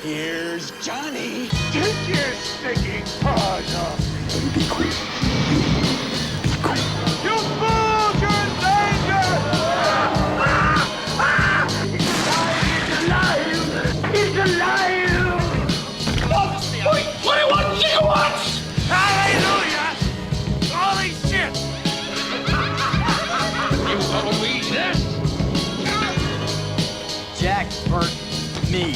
Here's Johnny. Take your stinking paws off. Be cool. Be cool. You fools! You're in danger! He's alive! He's alive! Wait, 21 gigawatts! Hallelujah! Holy shit! You believe this? Jack burnt me.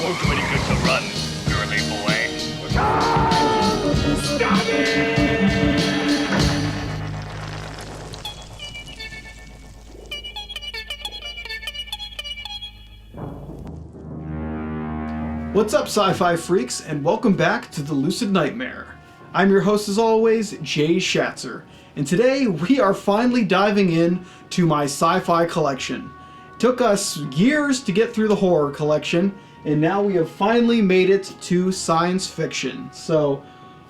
Won't do any good to run, girly boy. Stop it! What's up, sci-fi freaks, and welcome back to the Lucid Nightmare. I'm your host as always, Jay Schatzer, and today we are finally diving in to my sci-fi collection. It took us years to get through the horror collection, and now we have finally made it to science fiction. So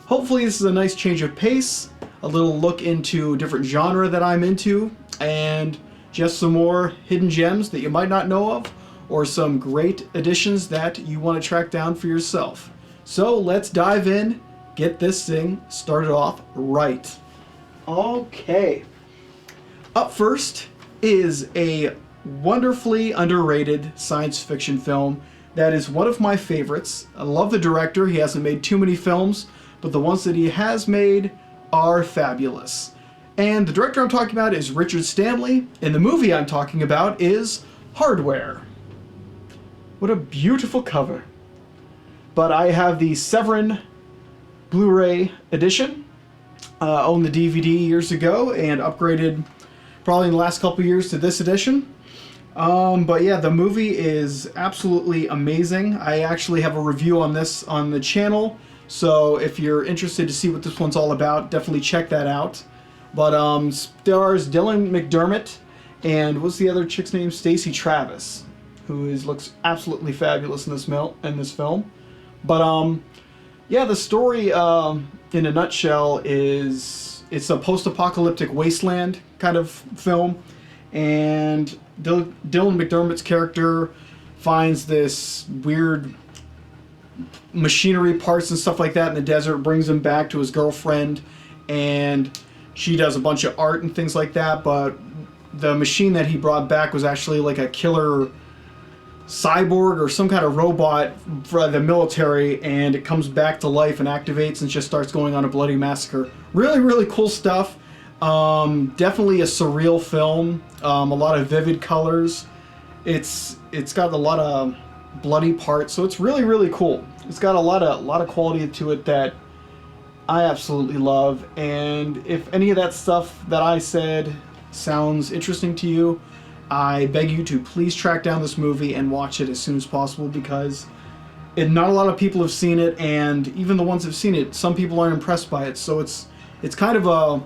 hopefully this is a nice change of pace, a little look into a different genre that I'm into, and just some more hidden gems that you might not know of, or some great additions that you want to track down for yourself. So let's dive in, get this thing started off right. Okay. Up first is a wonderfully underrated science fiction film that is one of my favorites. I love the director. He hasn't made too many films, but the ones that he has made are fabulous. And the director I'm talking about is Richard Stanley, and the movie I'm talking about is Hardware. What a beautiful cover. But I have the Severin Blu-ray edition. Owned the DVD years ago and upgraded probably in the last couple years to this edition. But yeah, the movie is absolutely amazing. I actually have a review on this on the channel, so if you're interested to see what this one's all about, definitely check that out. But stars Dylan McDermott and what's the other chick's name? Stacey Travis, who looks absolutely fabulous in this film. But yeah, the story in a nutshell is it's a post-apocalyptic wasteland kind of film, and Dylan McDermott's character finds this weird machinery parts and stuff like that in the desert, brings him back to his girlfriend, and she does a bunch of art and things like that, but the machine that he brought back was actually like a killer cyborg or some kind of robot for the military, and it comes back to life and activates and just starts going on a bloody massacre. Really, really cool stuff. Definitely a surreal film. A lot of vivid colors. It's got a lot of bloody parts, so it's really, really cool. It's got a lot of quality to it that I absolutely love. And if any of that stuff that I said sounds interesting to you, I beg you to please track down this movie and watch it as soon as possible, because not a lot of people have seen it, and even the ones that have seen it, some people aren't impressed by it. So it's kind of a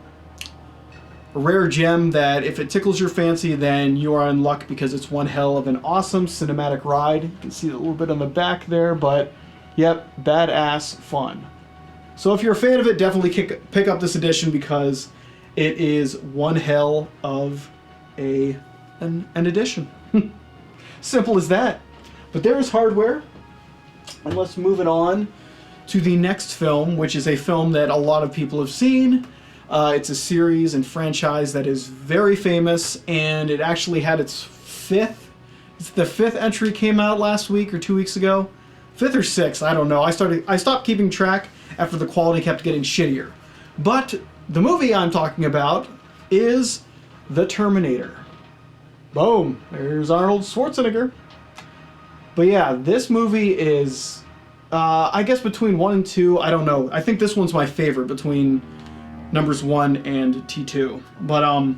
rare gem that if it tickles your fancy, then you are in luck, because it's one hell of an awesome cinematic ride. You can see a little bit on the back there, but yep, badass fun. So if you're a fan of it, definitely pick up this edition, because it is one hell of an edition. Simple as that. But there is Hardware, and let's move it on to the next film, which is a film that a lot of people have seen. It's a series and franchise that is very famous, and it actually had its the fifth entry came out last week or 2 weeks ago. Fifth or sixth, I don't know. I stopped keeping track after the quality kept getting shittier. But the movie I'm talking about is The Terminator. Boom, there's Arnold Schwarzenegger. But yeah, this movie is, I guess between 1 and 2, I don't know. I think this one's my favorite between numbers 1 and T2. But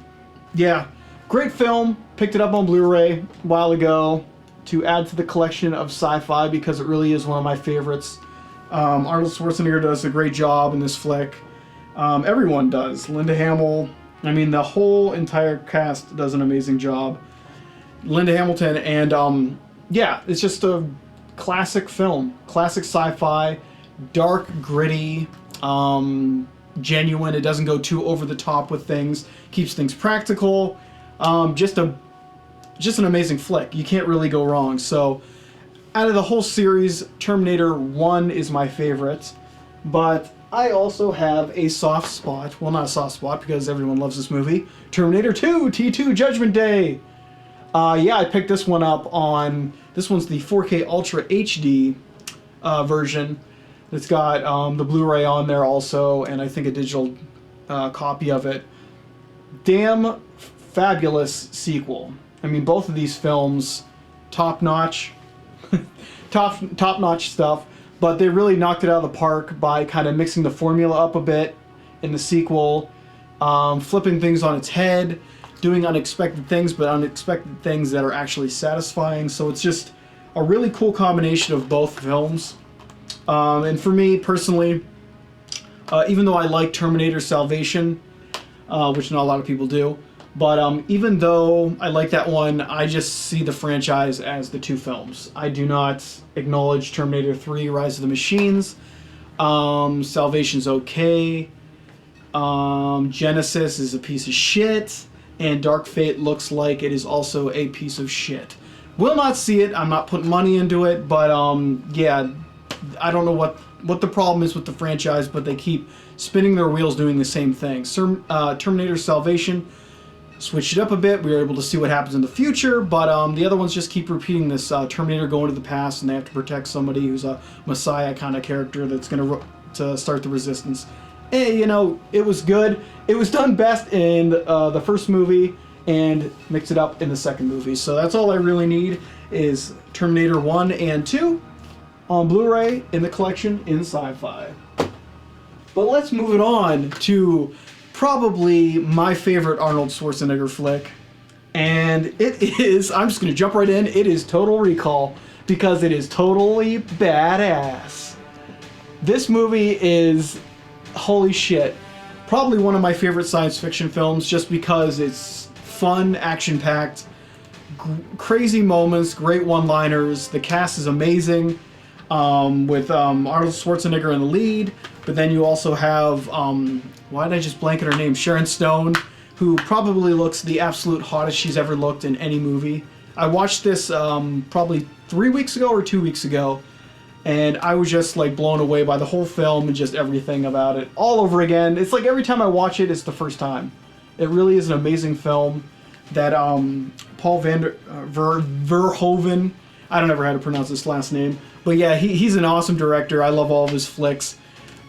yeah, great film. Picked it up on Blu-ray a while ago to add to the collection of sci-fi, because it really is one of my favorites. Arnold Schwarzenegger does a great job in this flick. Everyone does. Linda Hamill. I mean, the whole entire cast does an amazing job. Linda Hamilton, and yeah, it's just a classic film. Classic sci-fi, dark, gritty, genuine. It doesn't go too over the top with things. Keeps things practical. Just an amazing flick. You can't really go wrong. So out of the whole series, Terminator 1 is my favorite, but I also have a soft spot. Well, not a soft spot because everyone loves this movie. Terminator 2, T2 Judgment Day. Yeah, I picked this one up on, this one's the 4K Ultra HD version. It's got the Blu-ray on there also, and I think a digital copy of it. Damn fabulous sequel. I mean, both of these films, top-notch, top-notch stuff, but they really knocked it out of the park by kind of mixing the formula up a bit in the sequel, flipping things on its head, doing unexpected things, but unexpected things that are actually satisfying. So it's just a really cool combination of both films. And for me personally, even though I like Terminator Salvation, which not a lot of people do, but even though I like that one, I just see the franchise as the two films. I do not acknowledge Terminator 3, Rise of the Machines. Salvation's okay. Genesis is a piece of shit. And Dark Fate looks like it is also a piece of shit. Will not see it. I'm not putting money into it, but yeah, I don't know what the problem is with the franchise, but they keep spinning their wheels doing the same thing. Terminator Salvation switched it up a bit. We were able to see what happens in the future, but the other ones just keep repeating this Terminator going to the past, and they have to protect somebody who's a Messiah kind of character that's going to start the resistance. And, you know, it was good. It was done best in the first movie and mix it up in the second movie. So that's all I really need is Terminator 1 and 2 on Blu-ray in the collection in Sci-Fi. But let's move it on to probably my favorite Arnold Schwarzenegger flick. And it is, I'm just going to jump right in, it is Total Recall, because it is totally badass. This movie is, holy shit, probably one of my favorite science fiction films just because it's fun, action-packed, crazy moments, great one-liners. The cast is amazing, with Arnold Schwarzenegger in the lead, but then you also have, why did I just blank on her name? Sharon Stone, who probably looks the absolute hottest she's ever looked in any movie. I watched this probably 3 weeks ago or 2 weeks ago, and I was just like blown away by the whole film and just everything about it all over again. It's like every time I watch it, it's the first time. It really is an amazing film that Paul Verhoeven, I don't ever know how to pronounce his last name, but yeah, he's an awesome director. I love all of his flicks,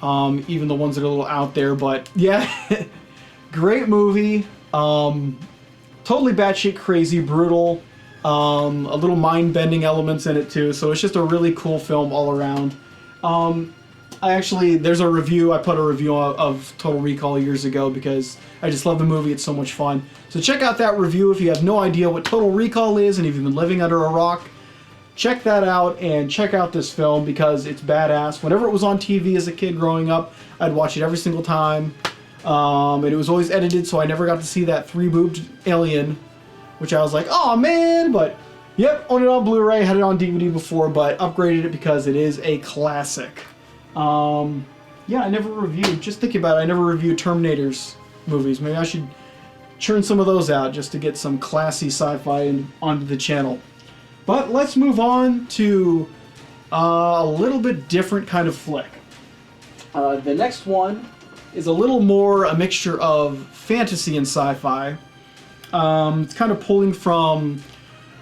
even the ones that are a little out there, but yeah, great movie, totally batshit crazy, brutal, a little mind-bending elements in it too, so it's just a really cool film all around. There's a review, I put a review of Total Recall years ago because I just love the movie, it's so much fun. So check out that review if you have no idea what Total Recall is and if you've been living under a rock. Check that out and check out this film because it's badass. Whenever it was on TV as a kid growing up, I'd watch it every single time. And it was always edited, so I never got to see that three-boobed alien, which I was like, oh man, but yep, owned it on Blu-ray, had it on DVD before, but upgraded it because it is a classic. Yeah, I never reviewed, just thinking about it, I never reviewed Terminator's movies. Maybe I should churn some of those out just to get some classy sci-fi onto the channel. But let's move on to a little bit different kind of flick. The next one is a little more a mixture of fantasy and sci-fi. It's kind of pulling from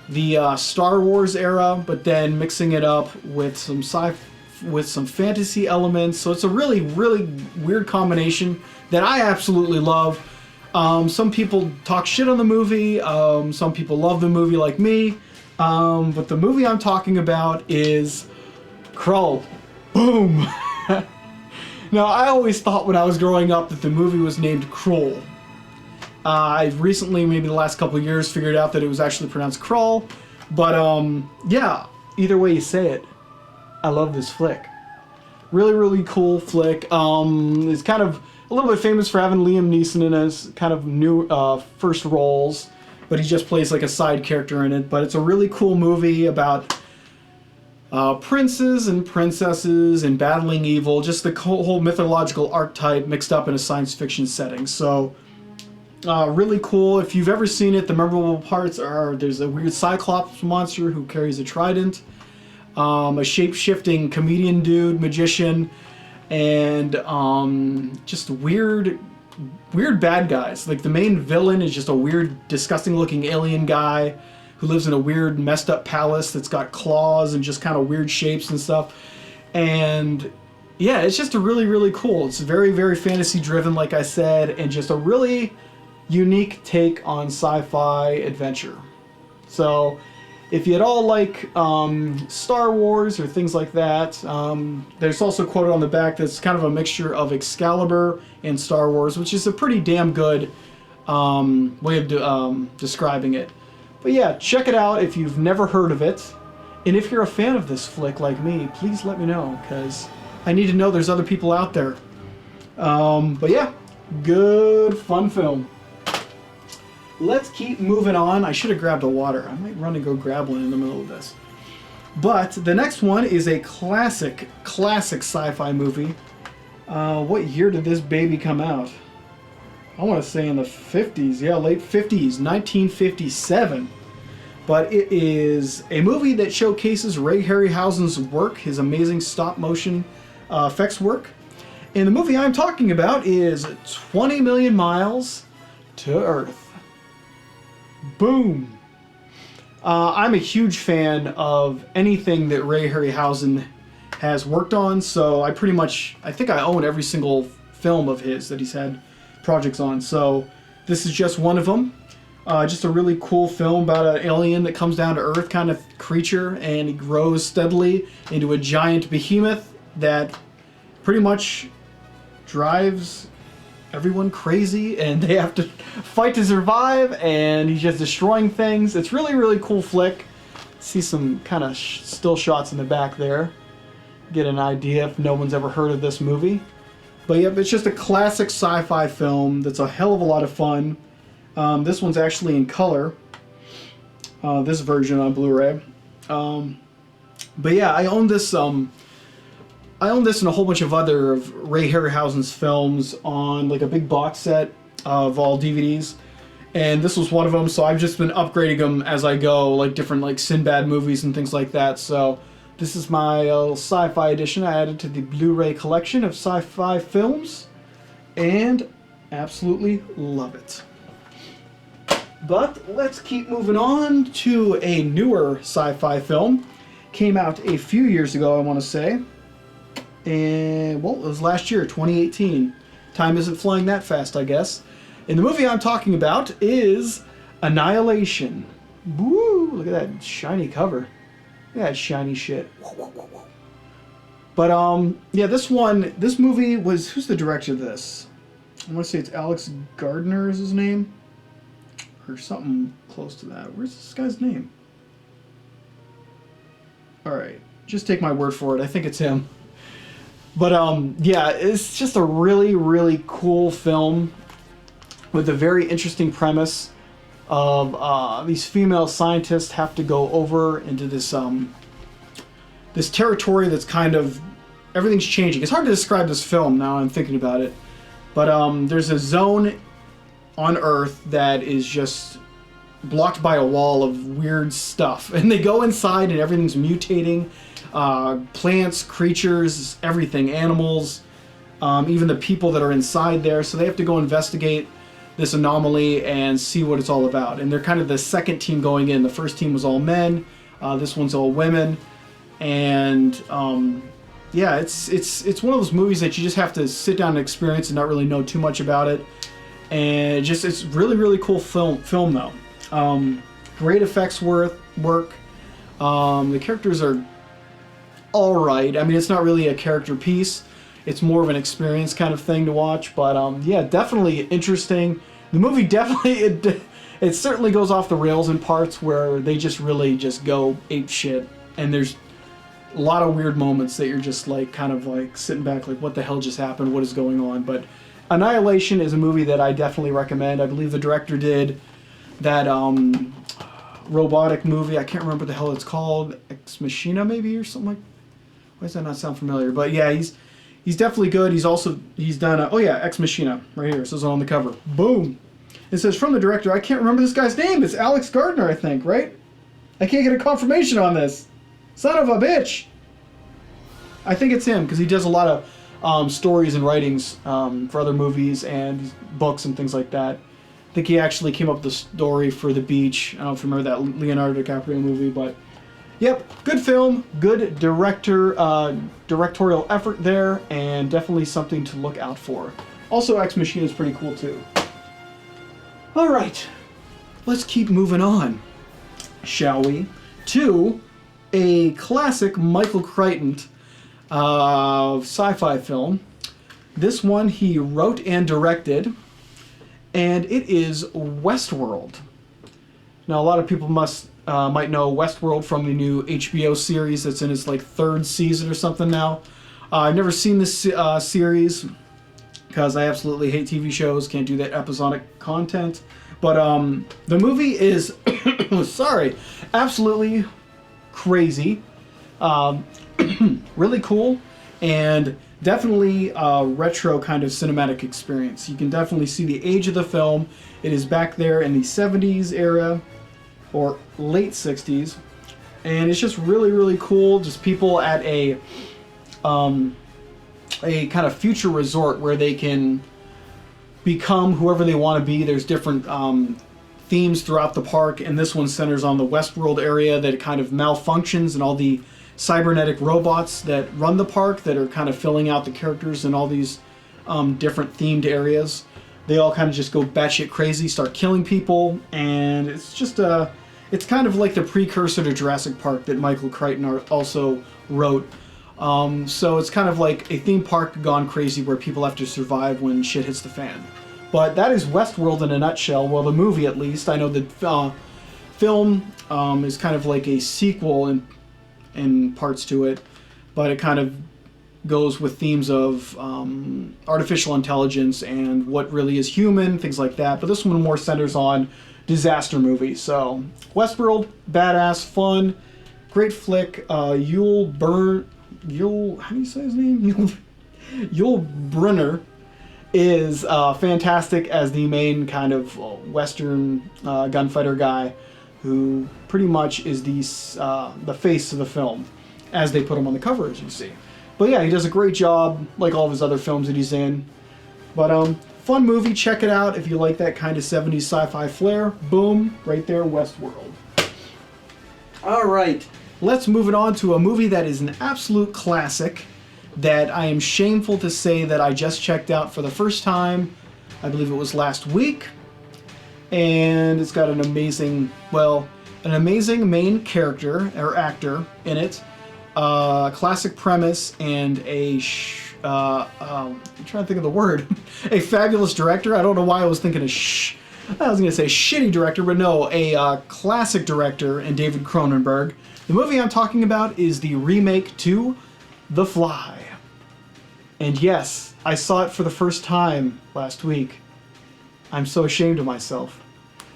the Star Wars era, but then mixing it up with some fantasy elements. So it's a really, really weird combination that I absolutely love. Some people talk shit on the movie. Some people love the movie like me. But the movie I'm talking about is Krull. Boom! Now, I always thought when I was growing up that the movie was named Krull. I've recently, maybe the last couple of years, figured out that it was actually pronounced Krull. But, yeah, either way you say it, I love this flick. Really, really cool flick. It's kind of a little bit famous for having Liam Neeson in his kind of new first roles, but he just plays like a side character in it. But it's a really cool movie about princes and princesses and battling evil, just the whole mythological archetype mixed up in a science fiction setting. So, really cool. If you've ever seen it, the memorable parts are there's a weird Cyclops monster who carries a trident. a shape-shifting comedian dude, magician, and just weird bad guys. Like the main villain is just a weird, disgusting-looking alien guy who lives in a weird, messed-up palace that's got claws and just kind of weird shapes and stuff. And yeah, it's just a really, really cool. It's very, very fantasy-driven, like I said, and just a really unique take on sci-fi adventure. So if you at all like Star Wars or things like that, there's also quoted on the back that's kind of a mixture of Excalibur and Star Wars, which is a pretty damn good way of describing it. But yeah, check it out if you've never heard of it. And if you're a fan of this flick like me, please let me know, because I need to know there's other people out there. But yeah, good, fun film. Let's keep moving on. I should have grabbed a water. I might run and go grab one in the middle of this. But the next one is a classic sci-fi movie. What year did this baby come out? I want to say in the 50s. Yeah, late 50s, 1957. But it is a movie that showcases Ray Harryhausen's work, his amazing stop-motion effects work. And the movie I'm talking about is 20 Million Miles to Earth. Boom! I'm a huge fan of anything that Ray Harryhausen has worked on, so I think I own every single film of his that he's had projects on. So this is just one of them. Just a really cool film about an alien that comes down to Earth kind of creature, and he grows steadily into a giant behemoth that pretty much drives everyone crazy, and they have to fight to survive, and he's just destroying things. It's really, really cool flick. See some kind of still shots in the back there. Get an idea if no one's ever heard of this movie. But yeah, it's just a classic sci-fi film that's a hell of a lot of fun. This one's actually in color. This version on Blu-ray. But yeah, I own this and a whole bunch of other of Ray Harryhausen's films on like a big box set of all DVDs. And this was one of them, so I've just been upgrading them as I go, like different like Sinbad movies and things like that. So this is my sci-fi edition I added to the Blu-ray collection of sci-fi films, and absolutely love it. But let's keep moving on to a newer sci-fi film. Came out a few years ago, I want to say. And, well, it was last year, 2018. Time isn't flying that fast, I guess. And the movie I'm talking about is Annihilation. Woo! Look at that shiny cover. Look at that shiny shit. But, yeah, this movie was, who's the director of this? I want to say it's Alex Gardner is his name. Or something close to that. Where's this guy's name? Alright, just take my word for it. I think it's him. But, yeah, it's just a really, really cool film with a very interesting premise of these female scientists have to go over into this this territory that's kind of, everything's changing. It's hard to describe this film now I'm thinking about it. But there's a zone on Earth that is just blocked by a wall of weird stuff. And they go inside and everything's mutating. Plants, creatures, everything, animals, even the people that are inside there. So they have to go investigate this anomaly and see what it's all about. And they're kind of the second team going in. The first team was all men. This one's all women. And yeah, it's one of those movies that you just have to sit down and experience and not really know too much about it. And it's really, really cool film though. Great effects work. The characters are all right. I mean, it's not really a character piece. It's more of an experience kind of thing to watch. But yeah, definitely interesting. The movie definitely, it certainly goes off the rails in parts where they just really just go ape shit. And there's a lot of weird moments that you're just like kind of like sitting back like, what the hell just happened? What is going on? But Annihilation is a movie that I definitely recommend. I believe the director did that robotic movie. I can't remember what the hell it's called. Ex Machina maybe or something like. Why does that not sound familiar? But yeah, he's definitely good. He's done oh yeah, Ex Machina right here. It says on the cover. Boom. It says from the director. I can't remember this guy's name. It's Alex Gardner, I think, right? I can't get a confirmation on this. Son of a bitch! I think it's him, because he does a lot of stories and writings for other movies and books and things like that. I think he actually came up with the story for The Beach. I don't know if you remember that Leonardo DiCaprio movie, but yep, good film, good directorial effort there, and definitely something to look out for. Also, Ex Machina is pretty cool too. Alright, let's keep moving on, shall we, to a classic Michael Crichton sci-fi film. This one he wrote and directed, and it is Westworld. Now, a lot of people might know Westworld from the new HBO series that's in its like 3rd season or something now. I've never seen this series because I absolutely hate TV shows, can't do that episodic content. But the movie is, sorry, absolutely crazy. Really cool, and definitely a retro kind of cinematic experience. You can definitely see the age of the film. It is back there in the 70s era, or late 60s, and it's just really, really cool. Just people at a kind of future resort where they can become whoever they want to be. There's different themes throughout the park, and this one centers on the Westworld area that kind of malfunctions, and all the cybernetic robots that run the park that are kind of filling out the characters in all these different themed areas. They all kind of just go batshit crazy, start killing people, and it's just it's kind of like the precursor to Jurassic Park that Michael Crichton also wrote. So it's kind of like a theme park gone crazy where people have to survive when shit hits the fan. But that is Westworld in a nutshell. Well, the movie, at least. I know the film is kind of like a sequel in parts to it, but it kind of goes with themes of artificial intelligence and what really is human, things like that. But this one more centers on disaster movies. So Westworld, badass, fun, great flick. Yul, how do you say his name? Yul Brynner is fantastic as the main kind of Western gunfighter guy, who pretty much is the face of the film, as they put him on the cover, as you see. But yeah, he does a great job, like all of his other films that he's in. But fun movie, check it out if you like that kind of 70s sci-fi flair. Boom, right there, Westworld. Alright, let's move it on to a movie that is an absolute classic that I am shameful to say that I just checked out for the first time. I believe it was last week. And it's got an amazing main character or actor in it, classic premise, and I'm trying to think of the word, a fabulous director. I don't know why I was thinking I was going to say shitty director, but no, a classic director in David Cronenberg. The movie I'm talking about is the remake to The Fly. And yes, I saw it for the first time last week. I'm so ashamed of myself.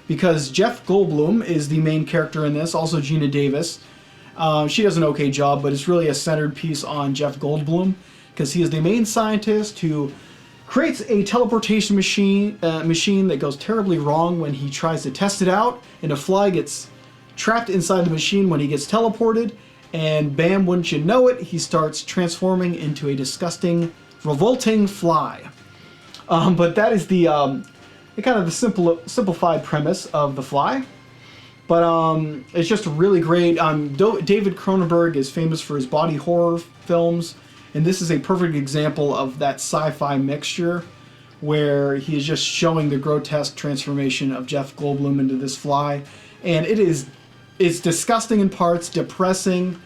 Because Jeff Goldblum is the main character in this, also Gina Davis. She does an okay job, but it's really a centered piece on Jeff Goldblum, because he is the main scientist who creates a teleportation machine that goes terribly wrong when he tries to test it out, and a fly gets trapped inside the machine when he gets teleported, and bam, wouldn't you know it, he starts transforming into a disgusting, revolting fly. But that is the kind of the simplified premise of The Fly. But it's just really great. David Cronenberg is famous for his body horror films, and this is a perfect example of that sci-fi mixture where he is just showing the grotesque transformation of Jeff Goldblum into this fly. And it's disgusting in parts, depressing,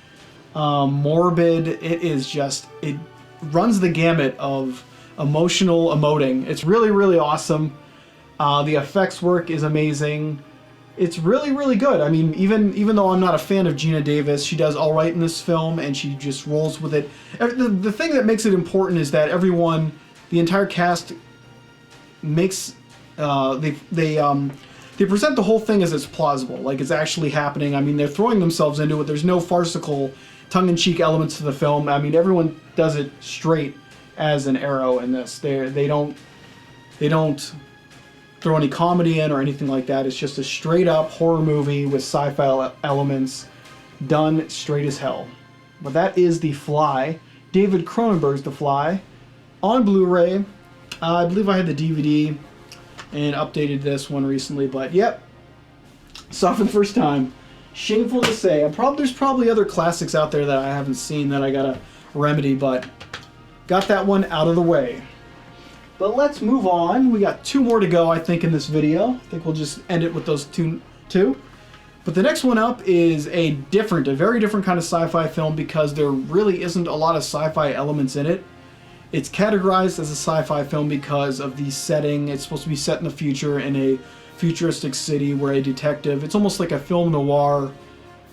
morbid. It runs the gamut of emotional emoting. It's really, really awesome. The effects work is amazing. It's really, really good. I mean, even though I'm not a fan of Gina Davis, she does all right in this film, and she just rolls with it. The thing that makes it important is that the entire cast makes they present the whole thing as it's plausible, like it's actually happening. I mean, they're throwing themselves into it. There's no farcical, tongue-in-cheek elements to the film. I mean, everyone does it straight as an arrow in this. They don't throw any comedy in or anything like that. It's just a straight-up horror movie with sci-fi elements, done straight as hell. But that is The Fly. David Cronenberg's The Fly on Blu-ray. I believe I had the DVD and updated this one recently, but yep, saw it for the first time. Shameful to say. There's probably other classics out there that I haven't seen that I gotta remedy, but got that one out of the way. But let's move on. We got 2 more to go, I think, in this video. I think we'll just end it with those two. But the next one up is a very different kind of sci-fi film because there really isn't a lot of sci-fi elements in it. It's categorized as a sci-fi film because of the setting. It's supposed to be set in the future in a futuristic city where a detective, it's almost like a film noir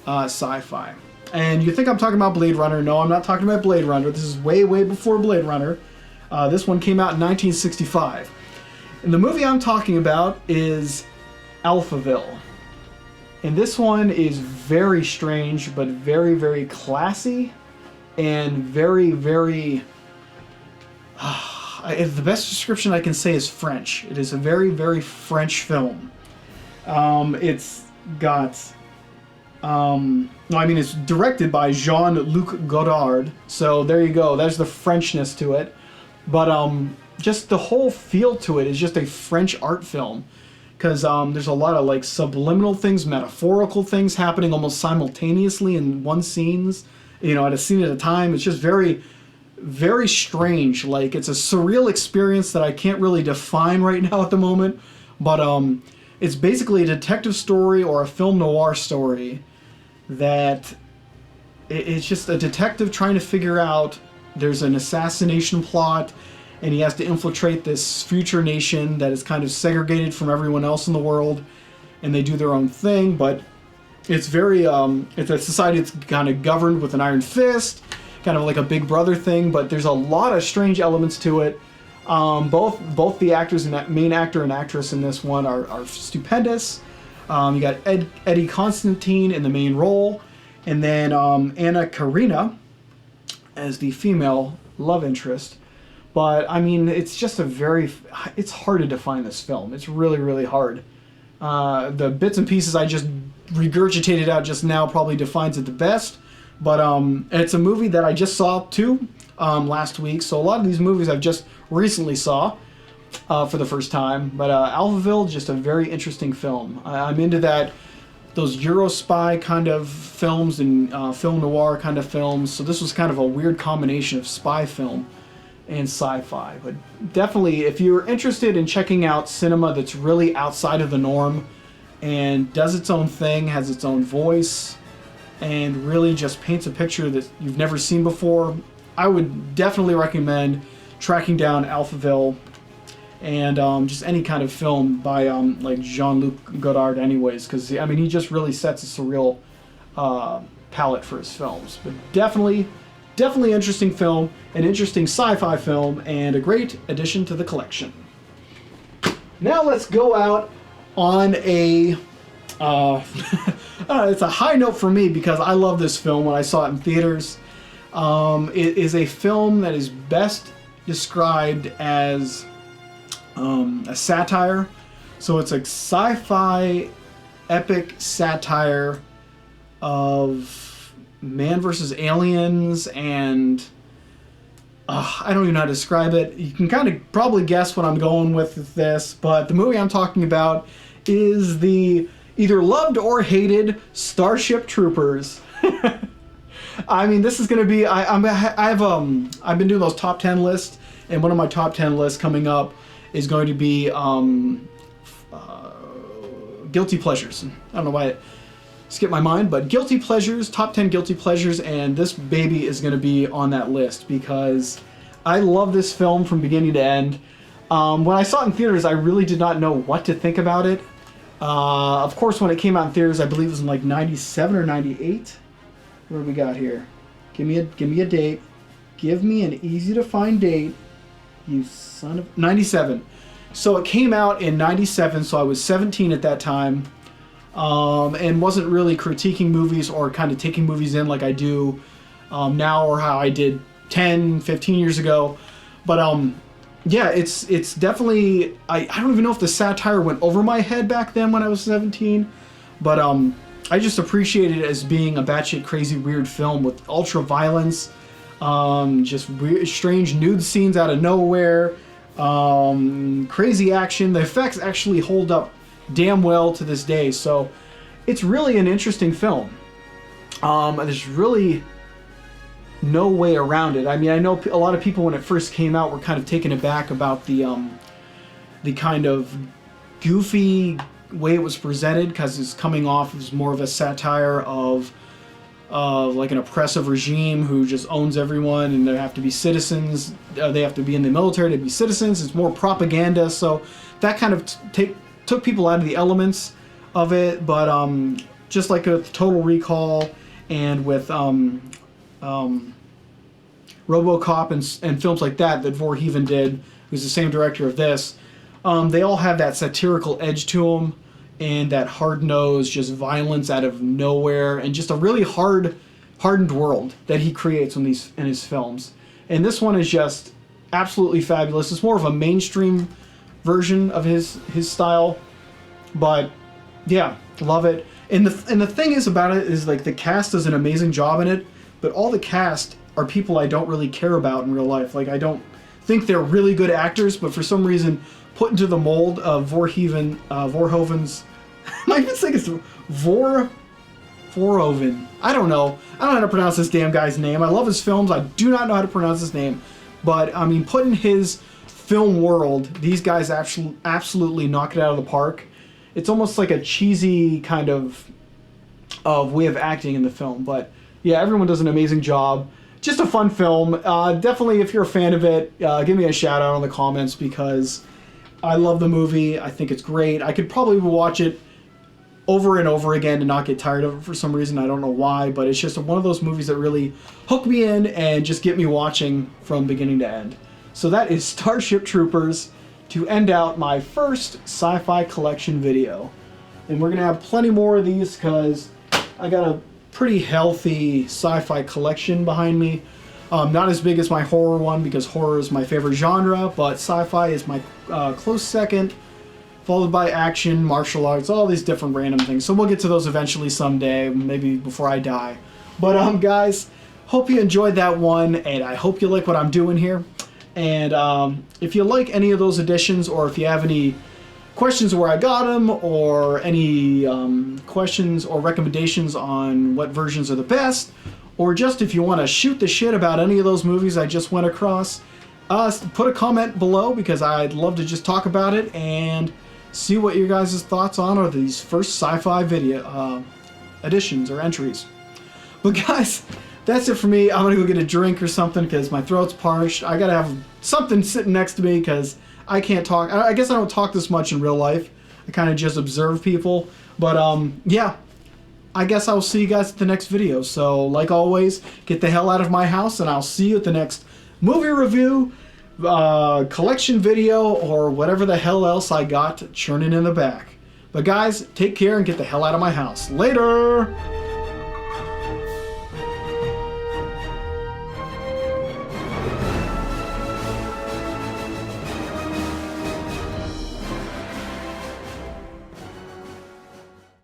sci-fi. And you think I'm talking about Blade Runner. No, I'm not talking about Blade Runner. This is way, way before Blade Runner. This one came out in 1965. And the movie I'm talking about is Alphaville. And this one is very strange, but very, very classy and very, very... the best description I can say is French. It is a very, very French film. It's got... it's directed by Jean-Luc Godard. So there you go. There's the Frenchness to it. But just the whole feel to it is just a French art film. Because there's a lot of like subliminal things, metaphorical things happening almost simultaneously in one scenes. At a scene at a time. It's just very, very strange. Like, it's a surreal experience that I can't really define right now at the moment. But it's basically a detective story or a film noir story that it's just a detective trying to figure out there's an assassination plot and he has to infiltrate this future nation that is kind of segregated from everyone else in the world, and they do their own thing, but it's very, it's a society that's kind of governed with an iron fist, kind of like a Big Brother thing, but there's a lot of strange elements to it. Both the actors and main actor and actress in this one are stupendous. You got Eddie Constantine in the main role, and then Anna Karina as the female love interest. But I mean, it's just it's hard to define this film. It's really, really hard. The bits and pieces I just regurgitated out just now probably defines it the best. But it's a movie that I just saw too last week. So a lot of these movies I've just recently saw for the first time. But Alphaville, just a very interesting film. I'm into those Euro spy kind of films and film noir kind of films. So this was kind of a weird combination of spy film and sci-fi. But definitely, if you're interested in checking out cinema that's really outside of the norm and does its own thing, has its own voice, and really just paints a picture that you've never seen before, I would definitely recommend tracking down Alphaville and just any kind of film by like Jean-Luc Godard anyways, because I mean, he just really sets a surreal palette for his films. But definitely interesting film, an interesting sci-fi film, and a great addition to the collection. Now let's go out on a it's a high note for me because I love this film when I saw it in theaters. It is a film that is best described as a satire. So it's a sci-fi epic satire of man versus aliens, and I don't even know how to describe it. You can kind of probably guess what I'm going with this, but the movie I'm talking about is the either loved or hated Starship Troopers. I mean, this is going to be, I've been doing those top 10 lists, and one of my top 10 lists coming up is going to be guilty pleasures. I don't know why it skipped my mind, but guilty pleasures, top 10 guilty pleasures, and this baby is going to be on that list because I love this film from beginning to end. When I saw it in theaters, I really did not know what to think about it. Of course, when it came out in theaters, I believe it was in like 97 or 98. What do we got here? Give me a date. Give me an easy to find date. You son of... 97. So it came out in 97, so I was 17 at that time. And wasn't really critiquing movies or kind of taking movies in like I do now, or how I did 10, 15 years ago. But yeah, it's definitely, I don't even know if the satire went over my head back then when I was 17, but I just appreciate it as being a batshit crazy weird film with ultra violence, just weird, strange nude scenes out of nowhere, crazy action. The effects actually hold up damn well to this day, so it's really an interesting film. There's really no way around it. I mean, I know a lot of people when it first came out were kind of taken aback about the kind of goofy way it was presented, because it's coming off as more of a satire of like an oppressive regime who just owns everyone, and there have to be citizens. They have to be in the military to be citizens. It's more propaganda, so that kind of took people out of the elements of it. But just like with Total Recall and with RoboCop and films like that Verhoeven did, who's the same director of this, they all have that satirical edge to them and that hard-nosed just violence out of nowhere, and just a really hardened world that he creates in his films. And this one is just absolutely fabulous. It's more of a mainstream version of his style, but yeah, love it. And the thing is about it is, like, the cast does an amazing job in it, but all the cast are people I don't really care about in real life. Like, I don't think they're really good actors, but for some reason put into the mold of Verhoeven's. I even think it's Verhoeven. I don't know. I don't know how to pronounce this damn guy's name. I love his films. I do not know how to pronounce his name. But, I mean, put in his film world, these guys absolutely knock it out of the park. It's almost like a cheesy kind of way of acting in the film. But, yeah, everyone does an amazing job. Just a fun film. Definitely, if you're a fan of it, give me a shout out in the comments, because I love the movie. I think it's great. I could probably watch it over and over again and not get tired of it for some reason. I don't know why, but it's just one of those movies that really hook me in and just get me watching from beginning to end. So that is Starship Troopers to end out my first sci-fi collection video. And we're going to have plenty more of these because I got a pretty healthy sci-fi collection behind me. Not as big as my horror one, because horror is my favorite genre, but sci-fi is my close second, followed by action, martial arts, all these different random things. So we'll get to those eventually someday, maybe before I die. But guys, hope you enjoyed that one, and I hope you like what I'm doing here. And if you like any of those editions, or if you have any questions where I got them, or any questions or recommendations on what versions are the best, or just if you want to shoot the shit about any of those movies I just went across, put a comment below, because I'd love to just talk about it and see what your guys' thoughts on these first sci-fi video editions or entries. But guys, that's it for me. I'm gonna go get a drink or something because my throat's parched. I gotta have something sitting next to me because I can't talk. I guess I don't talk this much in real life. I kind of just observe people. But yeah, I guess I'll see you guys at the next video. So like always, get the hell out of my house, and I'll see you at the next movie review, collection video, or whatever the hell else I got churning in the back. But guys, take care and get the hell out of my house. Later!